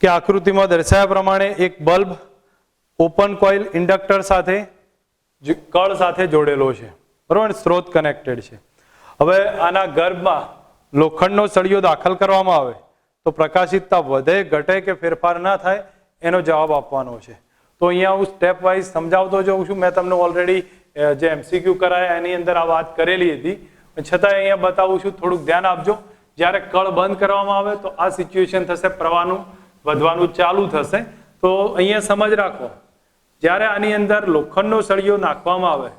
કે આકૃતિમાં દર્શાવ્યા પ્રમાણે એક બલ્બ ઓપન કોઇલ ઇન્ડક્ટર સાથે કળ સાથે જોડેલો છે, બરોબર, સ્ત્રોત કનેક્ટેડ છે. હવે આના ગર્ભમાં લોખંડનો સળિયો દાખલ કરવામાં આવે તો પ્રકાશિતતા વધે, ઘટે કે ફેરફાર ના થાય એનો જવાબ આપવાનો છે. તો અહીંયા હું સ્ટેપ વાઇઝ સમજાવતો જાઉં છું. મેં તમને ઓલરેડી જે MCQ કરાયા એની અંદર આ વાત કરેલી હતી, છતાં અહીંયા બતાવું છું. થોડુંક ધ્યાન આપજો. જ્યારે કળ બંધ કરવામાં આવે તો આ સિચ્યુએશન થશે, પ્રવાહનું વધવાનું ચાલુ થશે. તો અહીંયા સમજ રાખો, જ્યારે આની અંદર લોખંડનો સળિયો નાખવામાં આવે,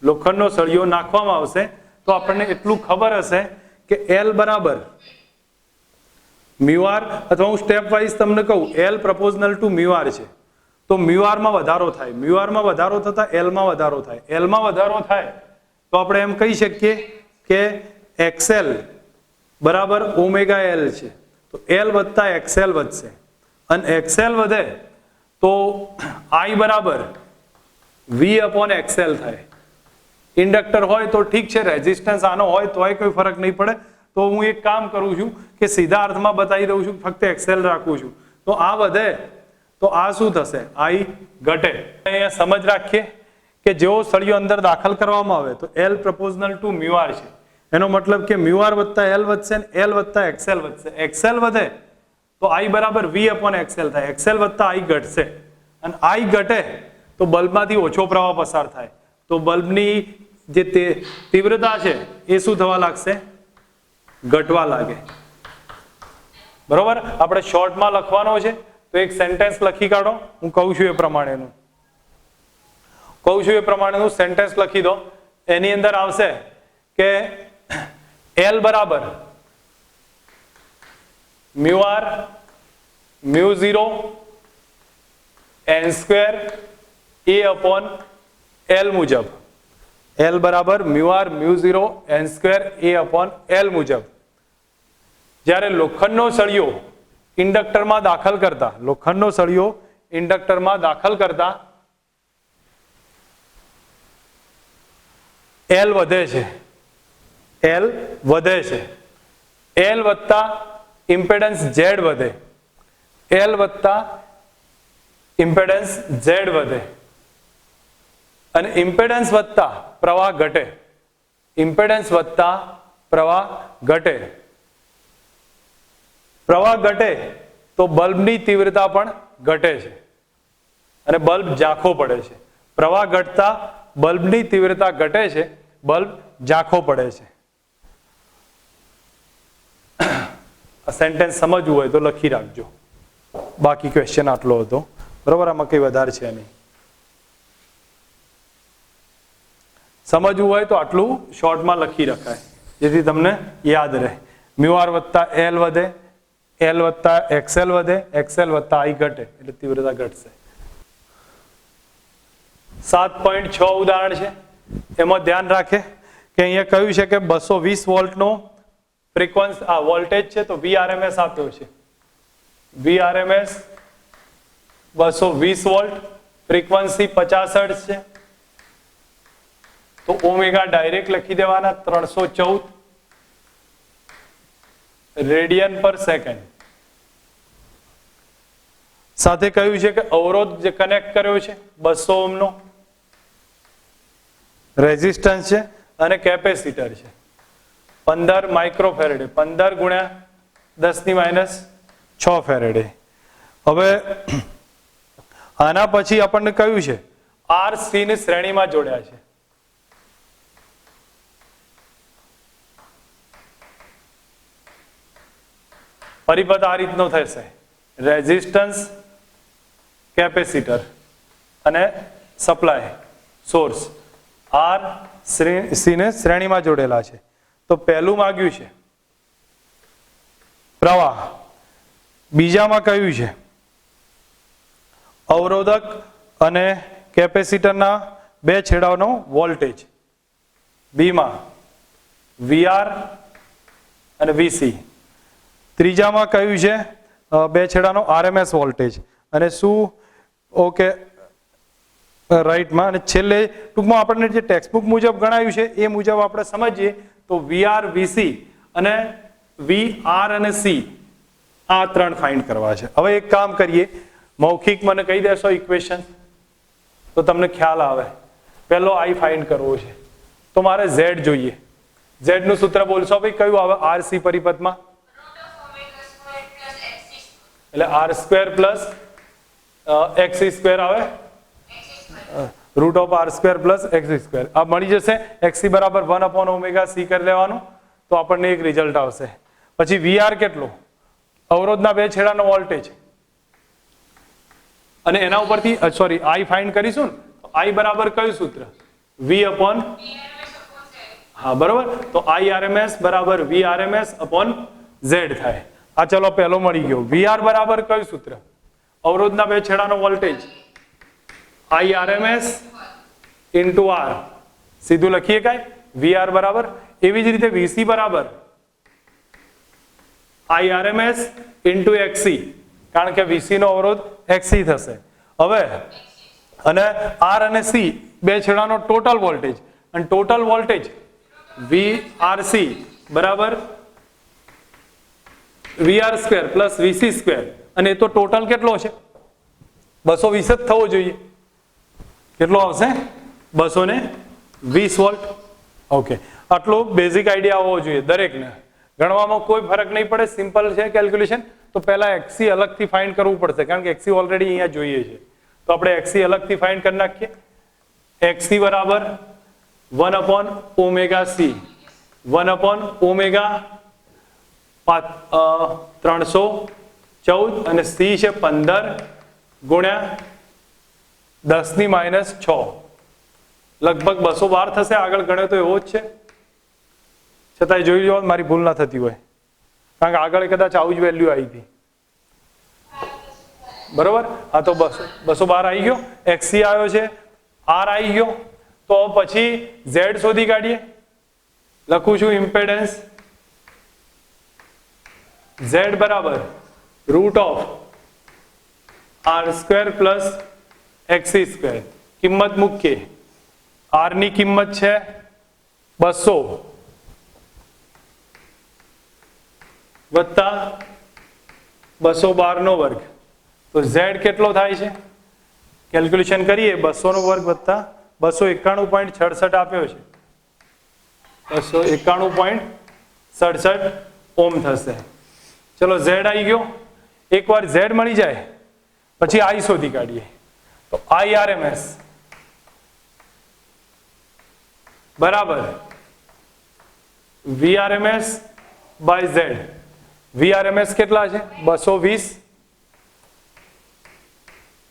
લોખંડનો સળિયો નાખવામાં આવશે તો આપણને એટલું ખબર હશે કે L બરાબર મ્યુઆર, અથવા હું સ્ટેપ વાઇઝ તમને કહું, L પ્રપોઝનલ ટુ મ્યુઆર છે. તો મ્યુઆરમાં વધારો થાય, મ્યુઆરમાં વધારો થતા Lમાં વધારો થાય, Lમાં વધારો થાય તો આપણે એમ કહી શકીએ કે XL બરાબર ઓમેગા L છે. તો L વધતા XL વધશે, અને XL વધે તો I બરાબર V અપોન XL થાય. ઇન્ડક્ટર હોય તો ઠીક છે, રેઝિસ્ટન્સ આનો હોય તોય કોઈ ફરક નહીં પડે. તો હું એક કામ કરું છું કે સીધા અર્થમાં બતાવી દઉં છું, ફક્ત XL રાખું છું. તો આ વધે તો આ શું થશે? I ઘટે. અહીંયા સમજ રાખીએ કે જેવો સળિયો અંદર દાખલ કરવામાં આવે તો L પ્રપોઝનલ ટુ મ્યુઆર છે. એનો મતલબ કે મ્યુઆર વધતા L વધશે ને L વધતા XL વધશે. XL વધે તો I બરાબર V અપોન XL થાય, XL વધતા I ઘટશે, અને I ઘટે તો બલ્બમાંથી ઓછો પ્રવાહ પસાર થાય. તો બલ્બની જે તીવ્રતા છે એ શું થવા લાગશે? ઘટવા લાગે. બરોબર. આપણે શોર્ટમાં લખવાનો છે તો એક સેન્ટેન્સ લખી કાઢો. હું કહું છું એ પ્રમાણેનું સેન્ટેન્સ લખી દો. એની અંદર આવશે કે L બરાબર મ્યુઆર મ્યુ0 n square A upon L મુજબ. L બરાબર મ્યુઆર મ્યુ0 n square A upon L મુજબ. જ્યારે લોખંડનો સળિયો ઇન્ડક્ટરમાં દાખલ કરતા, લોખંડનો સળિયો ઇન્ડક્ટરમાં દાખલ કરતા L વધે છે, L વધે છે, L વધતા ઇમ્પેડન્સ Z વધે, L વધતા ઇમ્પેડન્સ Z વધે, અને ઇમ્પેડન્સ વધતા પ્રવાહ ઘટે. ઇમ્પેડન્સ વધતા પ્રવાહ ઘટે. પ્રવાહ ઘટે તો બલ્બની તીવ્રતા પણ ઘટે છે અને બલ્બ ઝાંખો પડે છે. પ્રવાહ ઘટતા બલ્બની તીવ્રતા ઘટે છે, બલ્બ ઝાંખો પડે છે. આ સેન્ટેન્સ સમજવું હોય તો લખી રાખજો. બાકી ક્વેશ્ચન આટલો હતો, બરોબર. આમાં કઈ વધારે છે નહીં. સમજવું હોય તો આટલું શોર્ટમાં લખી રખાય જેથી તમને યાદ રહે. મ્યુઆર વધતા L વધે, L વધતા XL વધે, XL વધતા I ઘટે, એટલે તીવ્રતા ઘટશે. 7.6 ઉદાહરણ છે. એમાં ધ્યાન રાખે કે અહીંયા કહ્યું છે કે 220 વોલ્ટનો ફ્રીક્વન્સી વોલ્ટેજ છે, તો VRMS આપ્યો છે. VRMS 220 વોલ્ટ, ફ્રીક્વન્સી 50 હર્ટ્ઝ છે. તો ઓમેગા ડાયરેક્ટ લખી દેવાના 314 રેડિયન પર સેકન્ડ. સાથે કહ્યું છે કે અવરોધ જે કનેક્ટ કર્યો છે 200 ઓહ્મનો, રેઝિસ્ટન્સ છે અને કેપેસિટર છે 15 માઇક્રોફેરેડે, 15 ગુણ્યા 10⁻6 ફેરેડે. હવે આના પછી આપણને કહ્યું છે RC ની શ્રેણીમાં જોડ્યા છે. પરિપથ આ રીતનો થશે: રેઝિસ્ટન્સ, કેપેસિટર અને સપ્લાય સોર્સ આર સી ને શ્રેણીમાં જોડેલા છે. તો પહેલું માંગ્યું છે પ્રવાહ, બીજામાં કયું છે અવરોધક અને કેપેસિટરના બે છેડાનો વોલ્ટેજ, બીમાં VR અને VC, ત્રીજામાં કયું છે બે છેડાનો RMS વોલ્ટેજ, અને શું ઓકે રાઈટમાં. અને છેલ્લે ટૂંકમાં આપણને જે ટેક્સ્ટબુક મુજબ ગણાયું છે એ મુજબ આપણે સમજીએ તો વીઆર, વીસી અને વીઆર અને સી આ ત્રણ ફાઇન્ડ કરવા છે. હવે એક કામ કરીએ, મૌખિક મને કહી દેશો ઇક્વેશન તો તમને ખ્યાલ આવે. પહેલો આઈ ફાઇન્ડ કરવો છે તો મારે ઝેડ જોઈએ. ઝેડ નું સૂત્ર બોલશો ભાઈ, કયું આવે આરસી પરિપથમાં? એટલે R square plus X square આવે, root of R square plus X square. આ મળી જશે. એક્સી બરાબર 1/ω સી કરી લેવાનું તો આપણને એક રિઝલ્ટ આવશે. પછી વીઆર કેટલો? અવરોધના બે છેડાનો વોલ્ટેજ, અને એના ઉપરથી સોરી આઈ ફાઇન્ડ કરીશું ને, આઈ બરાબર કયું સૂત્ર? વી અપોન, હા બરોબર, તો આઈ આરએમએસ બરાબર વી આરએમએસ અપોન ઝેડ થાય. આ ચલો પહેલો મળી ગયો. વીઆર બરાબર કયું સૂત્ર? અવરોધના બે છેડાનો વોલ્ટેજ, આઈ આરએમએસ ઇન્ટુ આર. સીધું લખીએ કાંઈ, વીઆર બરાબર. એવી જ રીતે વીસી બરાબર આઈ આરએમએસ ઇન્ટુ એક્સી, કારણ કે વીસી નો અવરોધ એક્સી થશે. હવે અને આર અને સી બે છેડાનો ટોટલ વોલ્ટેજ, અને total voltage V R C બરાબર VR square plus VC square. અને એ તો ટોટલ કેટલો છે? 220 જ થવો જોઈએ. કેટલો આવશે? 220 વોલ્ટ. ઓકે, આટલો બેઝિક આઈડિયા હોવો જોઈએ દરેકને. ગણવામાં કોઈ ફરક નહીં પડે, સિમ્પલ છે કેલ્ક્યુલેશન. તો પહેલા એક્સી અલગથી ફાઇન્ડ કરવું પડશે, કારણ કે એક્સી ઓલરેડી અહીંયા જોઈએ છે. તો આપણે એક્સી અલગથી ફાઇન્ડ કરી નાખીએ. એક્સી બરાબર 1/ω સી, 1/ω314 અને સી છે 15 ગુણ્યા 10⁻⁶. લગભગ 212 થશે. આગળ ગણ્યો તો એવો જ છે, છતાંય જોઈ લો મારી ભૂલ ના થતી હોય, કારણ કે આગળ કદાચ આવું જ વેલ્યુ આવી હતી. બરોબર, હા તો 212 આવી ગયો. એક્સી આવ્યો છે, આર આવી ગયો. તો પછી ઝેડ શોધી કાઢીએ. લખું છું ઇમ્પેડન્સ ઝેડ બરાબર root of R square plus X C square. કિંમત મૂકીએ. આર ની કિંમત છે 200 વત્તા 212 નો વર્ગ. તો ઝેડ કેટલો થાય છે? કેલ્ક્યુલેશન કરીએ. 200 નો વર્ગ વત્તા 291.67 આપ્યો છે, 291.67 ઓમ થશે. ચલો ઝેડ આવી ગયો. એકવાર ઝેડ મળી જાય પછી આઈ શોધી કાઢીએ. તો આઈ આરએમએસ બરાબર V RMS by Z. V RMS કેટલા છે? 220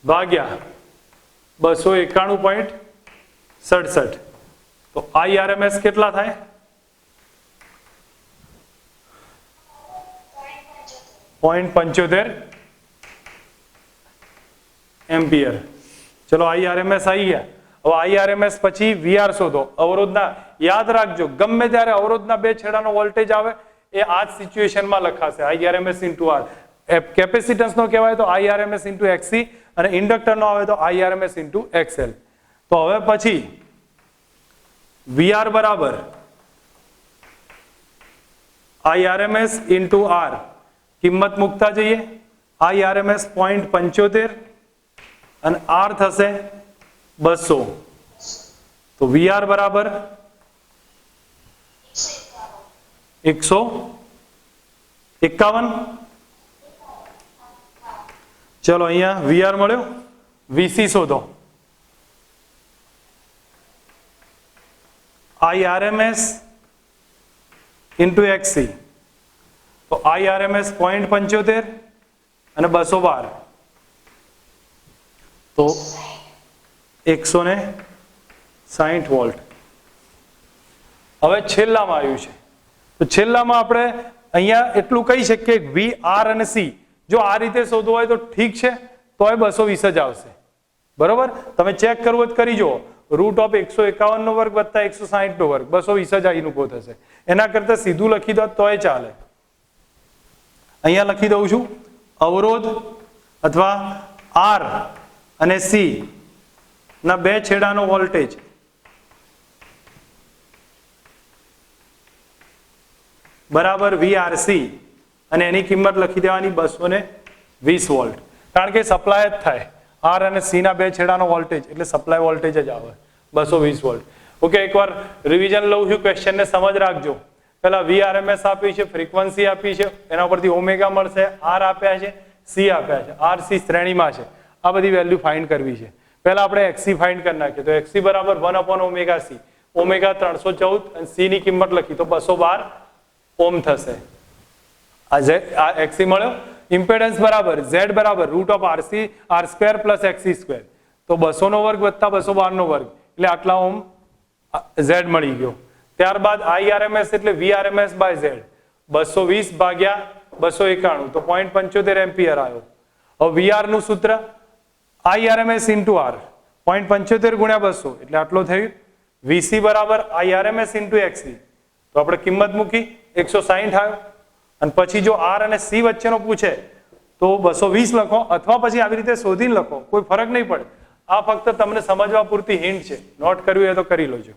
ભાગ્યા 291.67. તો આઈ આરએમએસ કેટલા થાય? 0.75 એમ્પિયર. ચલો આઈ આરએમએસ આવી ગયા. હવે આઈ આરએમએસ પછી વીઆર શોધો. અવરોધના, યાદ રાખજો ગમે ત્યારે અવરોધના બે છેડાનો વોલ્ટેજ આવે એ આ જ સિચ્યુએશનમાં લખાશે, આઈ આરએમએસ ઇન્ટુ આર. કેપેસિટન્સ નો કહેવાય તો આઈ આરએમએસ ઇન્ટુ એક્સી, અને ઇન્ડક્ટર નો આવે તો આઈ આરએમએસ ઇન્ટુ એક્સએલ. તો હવે પછી વીઆર બરાબર આઈ આરએમએસ ઇન્ટુ આર. કિંમત મૂકતા જઈએ. આઈ આરએમએસ 0.75 અને આર થશે 200. તો વીઆર બરાબર 151. ચલો અહીંયા વીઆર મળ્યો. વીસી શોધો. આઈ આરએમએસ ઇન્ટુ એક્સી. તો આઈ આરએમએસ 0.75 અને 212 તો 160 વોલ્ટ. હવે છેલ્લામાં આવ્યું છે. તો છેલ્લામાં આપણે અહીંયા એટલું કહી શકીએ કે વી આર અને સી જો આ રીતે શોધવું હોય તો ઠીક છે, તોય 220 જ આવશે. બરોબર, તમે ચેક કરવું હોય તો કરી જુઓ. રૂટ ઓફ 151 નો વર્ગ વત્તા 160 નો વર્ગ 220 જ અહીં ઉભો થશે. એના કરતા સીધું લખી દો તોય ચાલે. અહીંયા લખી દઉં છું અવરોધ અથવા આર અને સી ના બે છેડાનો વોલ્ટેજ બરાબર VRC અને એની કિંમત લખી દેવાની 220 વોલ્ટ, કારણ કે સપ્લાય જ થાય R અને C ના બે છેડાનો વોલ્ટેજ એટલે સપ્લાય વોલ્ટેજ જ આવે 220 વોલ્ટ. ઓકે, એકવાર રિવિઝન લઉં છું, ક્વેશ્ચન ને સમજ રાખજો. પહેલા VRMS આપી છે, ફ્રીક્વન્સી આપી છે, એના પરથી ઓમેગા મળશે, R આપ્યા છે, C આપ્યા છે, RC શ્રેણીમાં છે, આ બધી વેલ્યુ ફાઇન્ડ કરવી છે. પહેલા આપણે XC ફાઇન્ડ કરી નાખીએ, તો XC બરાબર 1/ωc, ઓમેગા 314 અને C ની કિંમત લખી તો 212 ઓમ થશે. આ XC મળ્યો. ઇમ્પેડન્સ બરાબર Z બરાબર √RC R² પ્લસ XC², તો 200 નો વર્ગ વત્તા 212 નો વર્ગ એટલે આટલા ઓમ Z મળી ગયો. ત્યારબાદ IRMS એટલે VRMS બાય Z, 220 ભાગ્યા 291 તો 0.75 એમ્પિયર આવ્યો. હવે VR નું સૂત્ર IRMS ઇન્ટુ R, 0.75 ગુણ્યા 200 એટલે આટલો થયું. VC બરાબર IRMS ઇન્ટુ XC, તો આપણે કિંમત મૂકી 160 આવ્યો. અને પછી જો R અને C વચ્ચેનો પૂછે તો 220 લખો અથવા પછી આવી રીતે શોધીને લખો, કોઈ ફરક નહીં પડે. આ ફક્ત તમને સમજવા પૂરતી હિન્ટ છે, નોટ કર્યું એ તો કરી લેજો.